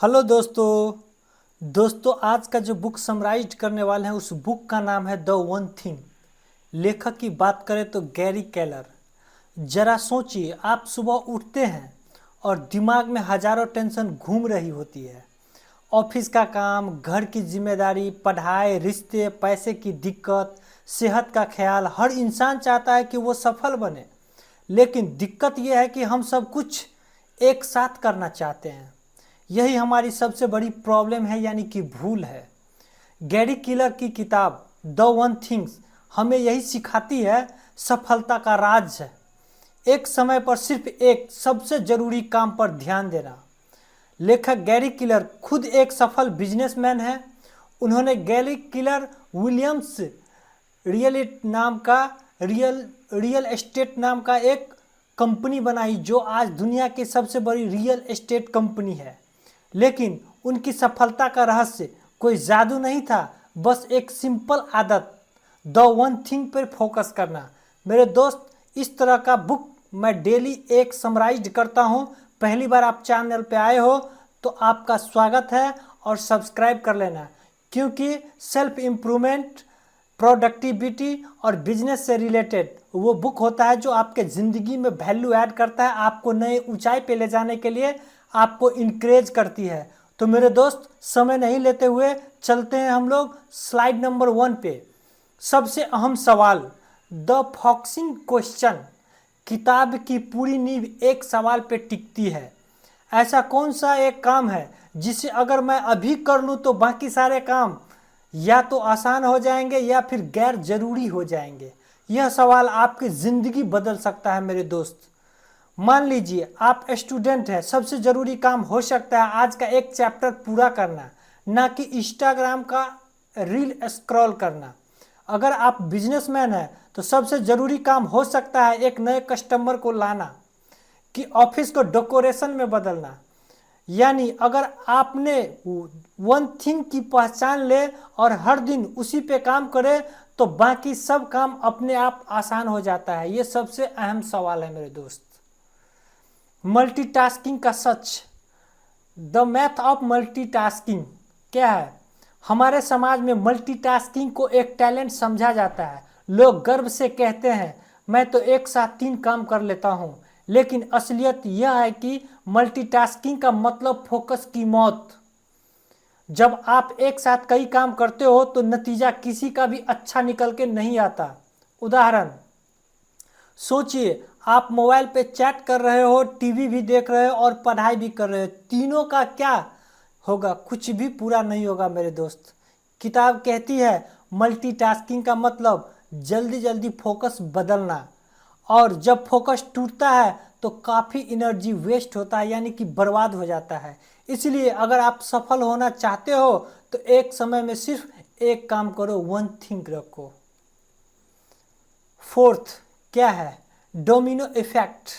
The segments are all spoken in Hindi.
हेलो दोस्तों आज का जो बुक समराइज करने वाले हैं उस बुक का नाम है द वन थिंग। लेखक की बात करें तो गैरी केलर। जरा सोचिए, आप सुबह उठते हैं और दिमाग में हजारों टेंशन घूम रही होती है। ऑफिस का काम, घर की जिम्मेदारी, पढ़ाई, रिश्ते, पैसे की दिक्कत, सेहत का ख्याल। हर इंसान चाहता है कि वो सफल बने, लेकिन दिक्कत यह है कि हम सब कुछ एक साथ करना चाहते हैं। यही हमारी सबसे बड़ी प्रॉब्लम है, यानी कि भूल है। गैरी किलर की किताब द वन थिंग्स हमें यही सिखाती है। सफलता का राज है एक समय पर सिर्फ एक सबसे जरूरी काम पर ध्यान देना। लेखक गैरी किलर खुद एक सफल बिजनेसमैन है। उन्होंने गैरी किलर विलियम्स रियल नाम का रियल रियल एस्टेट नाम का एक कंपनी बनाई, जो आज दुनिया की सबसे बड़ी रियल एस्टेट कंपनी है। लेकिन उनकी सफलता का रहस्य कोई जादू नहीं था, बस एक सिंपल आदत, द वन थिंग पर फोकस करना। मेरे दोस्त, इस तरह का बुक मैं डेली एक समराइज करता हूँ। पहली बार आप चैनल पे आए हो तो आपका स्वागत है और सब्सक्राइब कर लेना, क्योंकि सेल्फ इम्प्रूवमेंट, प्रोडक्टिविटी और बिजनेस से रिलेटेड वो बुक होता है जो आपके ज़िंदगी में वैल्यू ऐड करता है, आपको नए ऊंचाई पे ले जाने के लिए आपको इनक्रेज करती है। तो मेरे दोस्त, समय नहीं लेते हुए चलते हैं हम लोग स्लाइड नंबर 1 पे। सबसे अहम सवाल, द फॉक्सिंग क्वेश्चन। किताब की पूरी नींव एक सवाल पे टिकती है। ऐसा कौन सा एक काम है जिसे अगर मैं अभी कर लूँ तो बाकी सारे काम या तो आसान हो जाएंगे या फिर गैर जरूरी हो जाएंगे। यह सवाल आपकी ज़िंदगी बदल सकता है मेरे दोस्त। मान लीजिए आप स्टूडेंट हैं, सबसे ज़रूरी काम हो सकता है आज का एक चैप्टर पूरा करना, ना कि इंस्टाग्राम का रील स्क्रॉल करना। अगर आप बिजनेसमैन हैं तो सबसे ज़रूरी काम हो सकता है एक नए कस्टमर को लाना, कि ऑफिस को डेकोरेशन में बदलना। यानी अगर आपने वन थिंग की पहचान ले और हर दिन उसी पे काम करे तो बाकी सब काम अपने आप आसान हो जाता है। ये सबसे अहम सवाल है मेरे दोस्त। मल्टीटास्किंग का सच, द मैथ ऑफ मल्टीटास्किंग क्या है? हमारे समाज में मल्टीटास्किंग को एक टैलेंट समझा जाता है। लोग गर्व से कहते हैं, मैं तो एक साथ 3 काम कर लेता हूँ। लेकिन असलियत यह है कि मल्टीटास्किंग का मतलब फोकस की मौत। जब आप एक साथ कई काम करते हो तो नतीजा किसी का भी अच्छा निकल के नहीं आता। उदाहरण, सोचिए आप मोबाइल पे चैट कर रहे हो, टीवी भी देख रहे हो और पढ़ाई भी कर रहे हो। तीनों का क्या होगा? कुछ भी पूरा नहीं होगा मेरे दोस्त। किताब कहती है मल्टीटास्किंग का मतलब जल्दी जल्दी फोकस बदलना, और जब फोकस टूटता है तो काफ़ी एनर्जी वेस्ट होता है, यानी कि बर्बाद हो जाता है। इसलिए अगर आप सफल होना चाहते हो तो एक समय में सिर्फ एक काम करो, वन थिंग रखो। फोर्थ क्या है? Domino effect.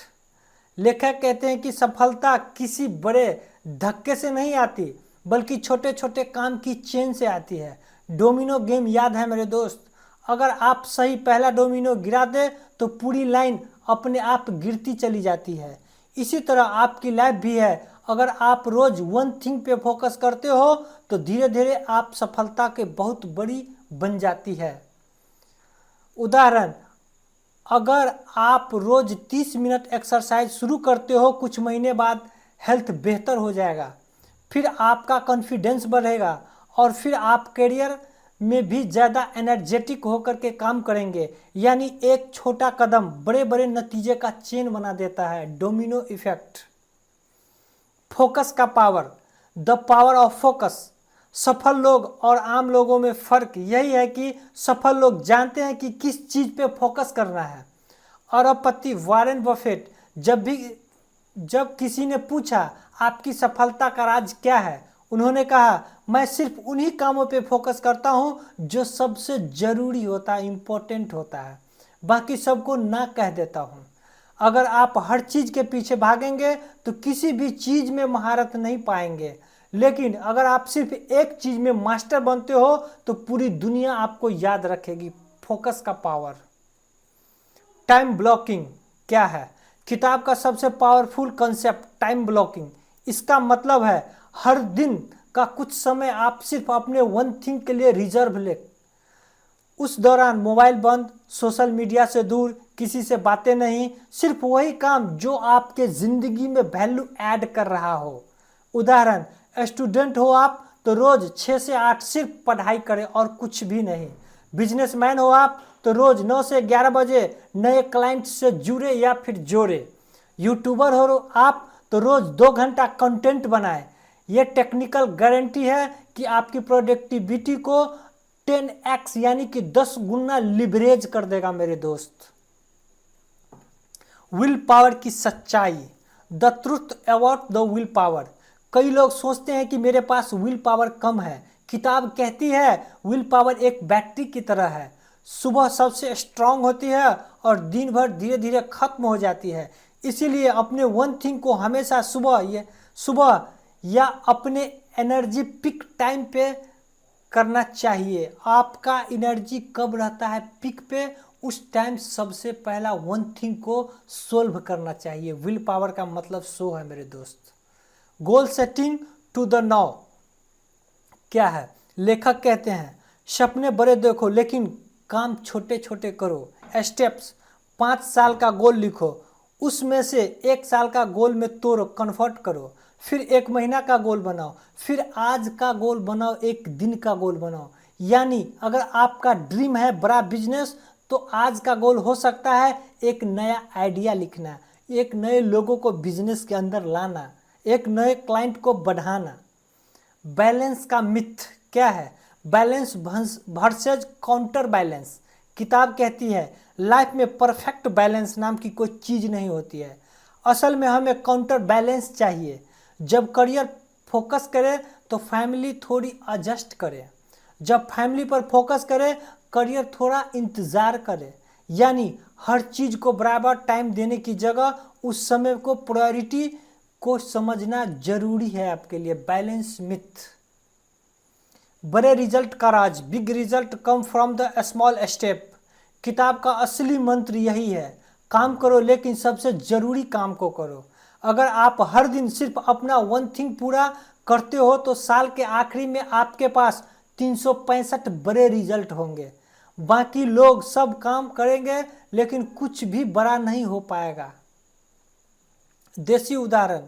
लेखक कहते हैं कि सफलता किसी बड़े धक्के से नहीं आती, बल्कि छोटे छोटे काम की चेन से आती है। डोमिनो गेम याद है मेरे दोस्त? अगर आप सही पहला डोमिनो गिरा दे तो पूरी लाइन अपने आप गिरती चली जाती है। इसी तरह आपकी लाइफ भी है। अगर आप रोज वन थिंग पे फोकस करते हो तो धीरे धीरे आप सफलता के बहुत बड़ी बन जाती है। उदाहरण, अगर आप रोज 30 मिनट एक्सरसाइज शुरू करते हो, कुछ महीने बाद हेल्थ बेहतर हो जाएगा, फिर आपका कॉन्फिडेंस बढ़ेगा और फिर आप करियर में भी ज़्यादा एनर्जेटिक होकर के काम करेंगे। यानी एक छोटा कदम बड़े बड़े नतीजे का चेन बना देता है। Domino effect. फोकस का power, the power of focus. सफल लोग और आम लोगों में फ़र्क यही है कि सफल लोग जानते हैं कि किस चीज़ पे फोकस करना है। अरबपति वॉरेन बफेट जब किसी ने पूछा आपकी सफलता का राज क्या है, उन्होंने कहा, मैं सिर्फ उन्हीं कामों पे फोकस करता हूँ जो सबसे ज़रूरी होता है, इम्पोर्टेंट होता है, बाकी सबको ना कह देता हूँ। अगर आप हर चीज़ के पीछे भागेंगे तो किसी भी चीज़ में महारत नहीं पाएंगे। लेकिन अगर आप सिर्फ एक चीज़ में मास्टर बनते हो तो पूरी दुनिया आपको याद रखेगी। फोकस का पावर। टाइम ब्लॉकिंग क्या है? किताब का सबसे पावरफुल कंसेप्ट टाइम ब्लॉकिंग। इसका मतलब है हर दिन का कुछ समय आप सिर्फ अपने वन थिंग के लिए रिजर्व ले। उस दौरान मोबाइल बंद, सोशल मीडिया से दूर, किसी से बातें नहीं, सिर्फ वही काम जो आपके ज़िंदगी में वैल्यू ऐड कर रहा हो। उदाहरण, स्टूडेंट हो आप तो रोज़ 6 से 8 सिर्फ पढ़ाई करें और कुछ भी नहीं। बिजनेसमैन हो आप तो रोज़ 9 से 11 बजे नए क्लाइंट से जुड़े या फिर जोड़े। यूट्यूबर हो आप तो रोज़ 2 घंटा कंटेंट बनाएं। ये टेक्निकल गारंटी है कि आपकी प्रोडक्टिविटी को 10x यानी कि 10 गुना लिवरेज कर देगा मेरे दोस्त। विल पावर की सच्चाई, the truth about the will power. कई लोग सोचते हैं कि मेरे पास विल पावर कम है। किताब कहती है विल पावर एक बैटरी की तरह है, सुबह सबसे स्ट्रांग होती है और दिन भर धीरे धीरे खत्म हो जाती है। इसीलिए अपने वन थिंग को हमेशा सुबह या अपने एनर्जी पिक टाइम पे करना चाहिए। आपका एनर्जी कब रहता है पिक पे, उस टाइम सबसे पहला वन थिंग को सोल्व करना चाहिए। विल पावर का मतलब सो है मेरे दोस्त। Goal setting to the now क्या है? लेखक कहते हैं सपने बड़े देखो लेकिन काम छोटे छोटे करो। स्टेप्स, 5 साल का गोल लिखो, उसमें से 1 साल का गोल में तोड़ो, कन्वर्ट करो। फिर 1 महीना का गोल बनाओ, फिर आज का गोल बनाओ, 1 दिन का गोल बनाओ। यानी अगर आपका ड्रीम है बड़ा बिजनेस तो आज का गोल हो सकता है एक नया आइडिया लिखना, एक नए लोगों को बिजनेस के अंदर लाना, एक नए क्लाइंट को बढ़ाना। बैलेंस का मिथ क्या है? Balance versus counter balance. किताब कहती है लाइफ में परफेक्ट बैलेंस नाम की कोई चीज़ नहीं होती है। असल में हमें काउंटर बैलेंस चाहिए। जब करियर फोकस करे तो फैमिली थोड़ी एडजस्ट करे, जब फैमिली पर फोकस करे करियर थोड़ा इंतज़ार करे। यानी हर चीज़ को बराबर टाइम देने की जगह उस समय को प्रायोरिटी को समझना जरूरी है आपके लिए। Balance myth. बड़े रिजल्ट का राज, big result come from the small step. किताब का असली मंत्र यही है, काम करो लेकिन सबसे जरूरी काम को करो। अगर आप हर दिन सिर्फ अपना वन थिंग पूरा करते हो तो साल के आखिरी में आपके पास 365 बड़े रिजल्ट होंगे। बाकी लोग सब काम करेंगे लेकिन कुछ भी बड़ा नहीं हो पाएगा। देसी उदाहरण,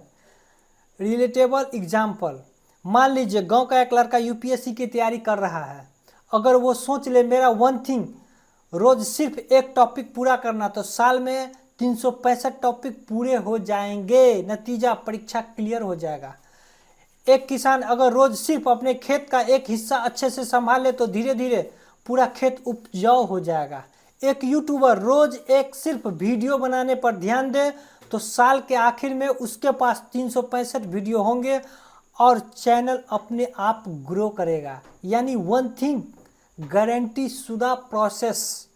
रिलेटेबल एग्जाम्पल। मान लीजिए गांव का एक लड़का यूपीएससी की तैयारी कर रहा है। अगर वो सोच ले मेरा वन थिंग रोज सिर्फ एक टॉपिक पूरा करना, तो साल में 365 टॉपिक पूरे हो जाएंगे। नतीजा परीक्षा क्लियर हो जाएगा। एक किसान अगर रोज सिर्फ अपने खेत का एक हिस्सा अच्छे से संभाल ले तो धीरे धीरे पूरा खेत उपजाऊ हो जाएगा। एक यूट्यूबर रोज एक सिर्फ वीडियो बनाने पर ध्यान दे तो साल के आखिर में उसके पास 365 वीडियो होंगे और चैनल अपने आप ग्रो करेगा। यानी वन थिंग गारंटी शुदा प्रोसेस।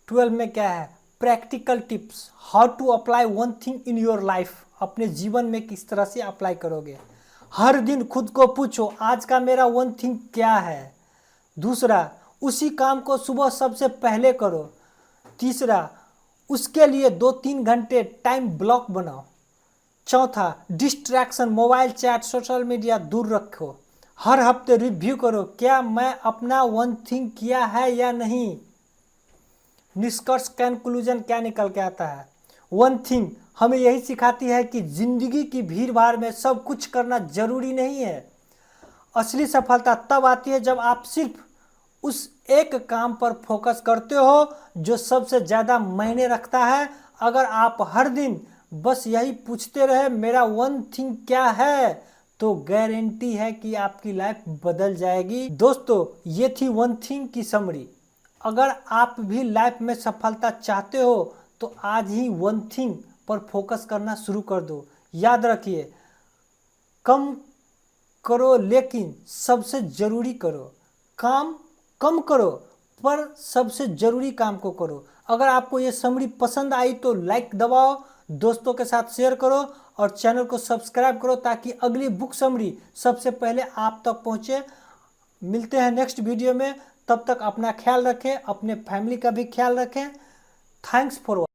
12 में क्या है? Practical tips, how to apply one thing in your life. अपने जीवन में किस तरह से अप्लाई करोगे। हर दिन खुद को पूछो आज का मेरा वन थिंग क्या है। दूसरा, उसी काम को सुबह सबसे पहले करो। तीसरा, उसके लिए 2-3 घंटे टाइम ब्लॉक बनाओ। चौथा, distraction, mobile, chat, social media दूर रखो। हर हफ्ते रिव्यू करो, क्या मैं अपना वन थिंग किया है या नहीं। निष्कर्ष, कंक्लूजन क्या निकल के आता है? वन थिंग हमें यही सिखाती है कि जिंदगी की भीड़ भाड़ में सब कुछ करना जरूरी नहीं है। असली सफलता तब आती है जब आप सिर्फ उस एक काम पर फोकस करते हो जो सबसे ज़्यादा मायने रखता है। अगर आप हर दिन बस यही पूछते रहे मेरा वन थिंग क्या है, तो गारंटी है कि आपकी लाइफ बदल जाएगी। दोस्तों, ये थी वन थिंग की समरी। अगर आप भी लाइफ में सफलता चाहते हो तो आज ही वन थिंग पर फोकस करना शुरू कर दो। याद रखिए, कम करो लेकिन सबसे ज़रूरी करो। काम कम करो पर सबसे ज़रूरी काम को करो। अगर आपको ये समरी पसंद आई तो लाइक दबाओ, दोस्तों के साथ शेयर करो और चैनल को सब्सक्राइब करो ताकि अगली बुक समरी सबसे पहले आप तक पहुँचे। मिलते हैं नेक्स्ट वीडियो में, तब तक अपना ख्याल रखें, अपने फैमिली का भी ख्याल रखें। Thanks for